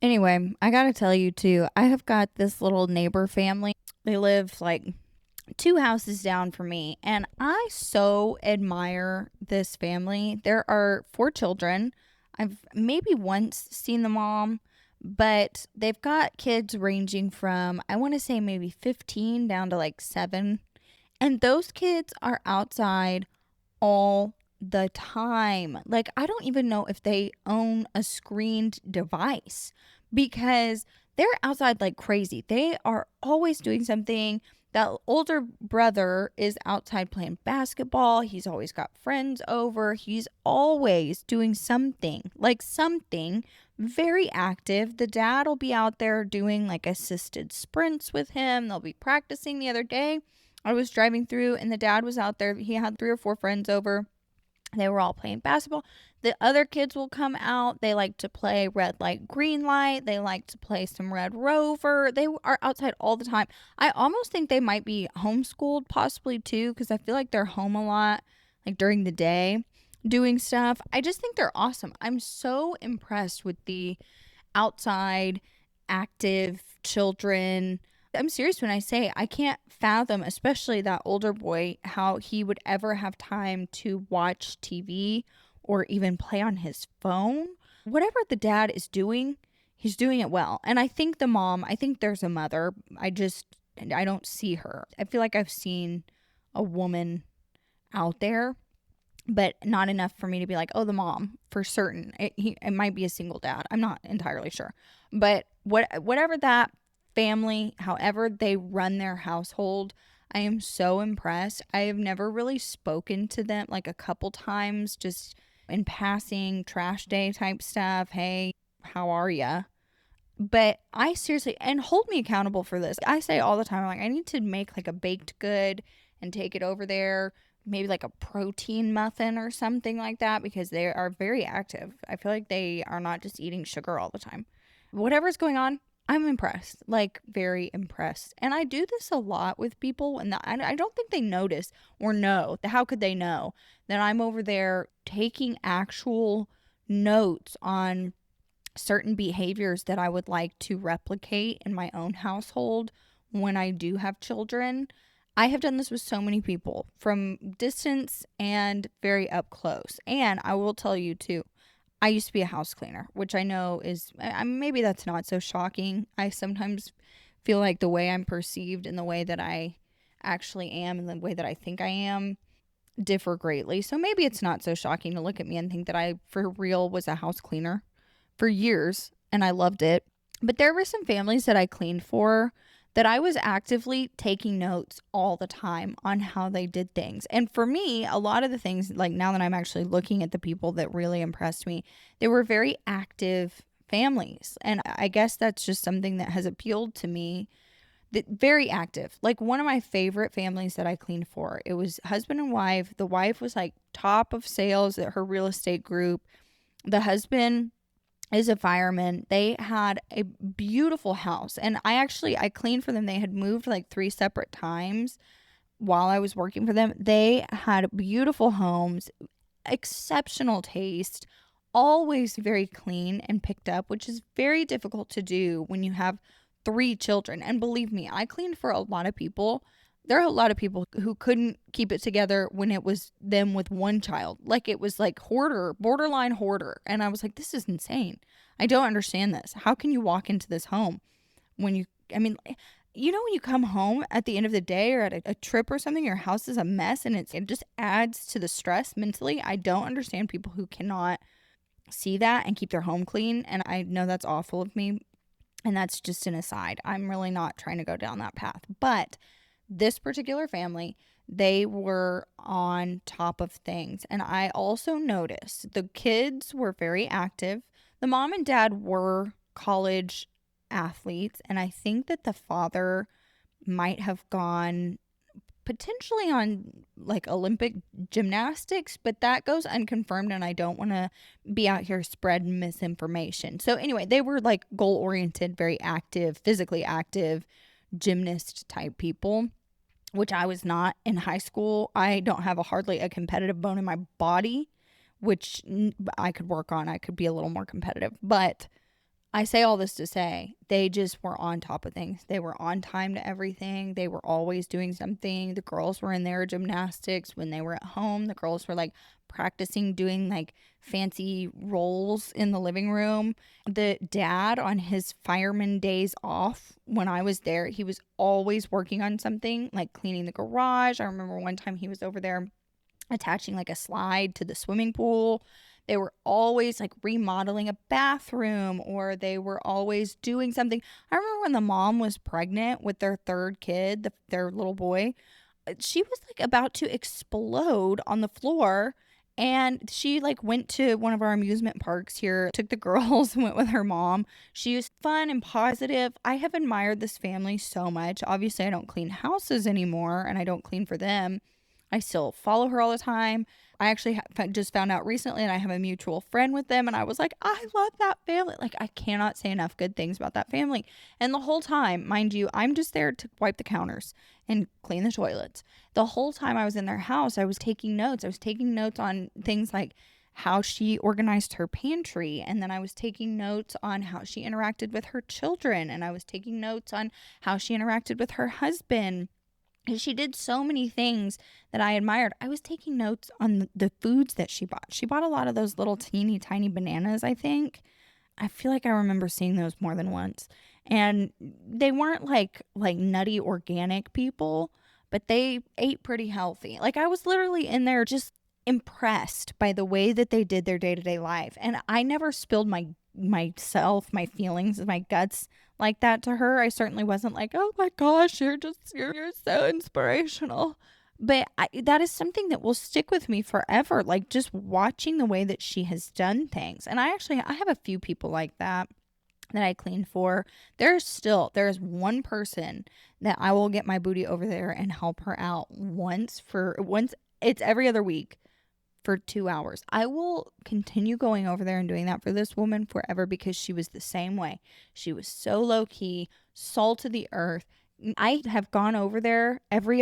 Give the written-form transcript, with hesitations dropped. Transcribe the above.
Anyway, I gotta tell you too, I have got this little neighbor family. They live like two houses down from me, and I so admire this family. There are four children. I've maybe once seen the mom, but they've got kids ranging from, I want to say maybe 15 down to like 7. And those kids are outside all the time. Like, I don't even know if they own a screened device because they're outside like crazy. They are always doing something. That older brother is outside playing basketball. He's always got friends over. He's always doing something, like something very active. The dad will be out there doing like assisted sprints with him. They'll be practicing. The other day, I was driving through and the dad was out there. He had 3 or 4 friends over. They were all playing basketball. The other kids will come out. They like to play red light, green light. They like to play some Red Rover. They are outside all the time. I almost think they might be homeschooled, possibly too, because I feel like they're home a lot, like during the day doing stuff. I just think they're awesome. I'm so impressed with the outside active children. I'm serious when I say I can't fathom, especially that older boy, how he would ever have time to watch TV or even play on his phone. Whatever the dad is doing, he's doing it well. And I think the mom, I think there's a mother. I don't see her. I feel like I've seen a woman out there, but not enough for me to be like, oh, the mom for certain. It might be a single dad. I'm not entirely sure. But whatever that family, however they run their household, I am so impressed. I have never really spoken to them, like a couple times, just in passing, trash day type stuff. Hey, how are ya? But I seriously, and hold me accountable for this. I say all the time, like, I need to make like a baked good and take it over there, maybe like a protein muffin or something like that, because they are very active. I feel like they are not just eating sugar all the time. Whatever's going on, I'm impressed, like very impressed. And I do this a lot with people, and I don't think they notice or know. How could they know that I'm over there taking actual notes on certain behaviors that I would like to replicate in my own household when I do have children. I have done this with so many people from distance and very up close. And I will tell you too, I used to be a house cleaner, which I know is, maybe that's not so shocking. I sometimes feel like the way I'm perceived and the way that I actually am and the way that I think I am differ greatly. So maybe it's not so shocking to look at me and think that I, for real, was a house cleaner for years and I loved it. But there were some families that I cleaned for that I was actively taking notes all the time on how they did things. And for me, a lot of the things, like now that I'm actually looking at the people that really impressed me, they were very active families. And I guess that's just something that has appealed to me. That very active. Like one of my favorite families that I cleaned for, it was husband and wife. The wife was like top of sales at her real estate group. The husband is a fireman. They had a beautiful house, and I cleaned for them. They had moved like 3 separate times while I was working for them. They had beautiful homes, exceptional taste, always very clean and picked up, which is very difficult to do when you have 3 children. And believe me, I cleaned for a lot of people. There are a lot of people who couldn't keep it together when it was them with one child. Like it was like hoarder, borderline hoarder. And I was like, this is insane. I don't understand this. How can you walk into this home when I mean, when you come home at the end of the day or at a trip or something, your house is a mess and it just adds to the stress mentally. I don't understand people who cannot see that and keep their home clean. And I know that's awful of me. And that's just an aside. I'm really not trying to go down that path. But this particular family, they were on top of things. And I also noticed the kids were very active. The mom and dad were college athletes. And I think that the father might have gone potentially on like Olympic gymnastics, but that goes unconfirmed and I don't want to be out here spreading misinformation. So anyway, they were like goal oriented, very active, physically active, gymnast type people, which I was not in high school. I don't have hardly a competitive bone in my body, which I could work on. I could be a little more competitive, but I say all this to say they just were on top of things. They were on time to everything. They were always doing something. The girls were in their gymnastics when they were at home. The girls were like practicing doing like fancy rolls in the living room. The dad, on his fireman days off when I was there, he was always working on something like cleaning the garage. I remember one time he was over there attaching like a slide to the swimming pool. They were always like remodeling a bathroom, or they were always doing something. I remember when the mom was pregnant with their third kid, their little boy, she was like about to explode on the floor. And she like went to one of our amusement parks here, took the girls and went with her mom. She was fun and positive. I have admired this family so much. Obviously, I don't clean houses anymore and I don't clean for them. I still follow her all the time. I actually just found out recently, and I have a mutual friend with them, and I was like, I love that family. Like, I cannot say enough good things about that family. And the whole time, mind you, I'm just there to wipe the counters and clean the toilets. The whole time I was in their house, I was taking notes. I was taking notes on things like how she organized her pantry, and then I was taking notes on how she interacted with her children, and I was taking notes on how she interacted with her husband. She did so many things that I admired. I was taking notes on the foods that she bought. She bought a lot of those little teeny tiny bananas, I think. I feel like I remember seeing those more than once. And they weren't like nutty organic people, but they ate pretty healthy. Like, I was literally in there just impressed by the way that they did their day-to-day life. And I never spilled myself, my feelings, my guts like that to her. I certainly wasn't like, "Oh my gosh, you're so inspirational." But that is something that will stick with me forever, like just watching the way that she has done things. And I have a few people like that I clean for. There's one person that I will get my booty over there and help her out once. It's every other week for 2 hours. I will continue going over there and doing that for this woman forever, because she was the same way. She was so low key, salt of the earth. I have gone over there every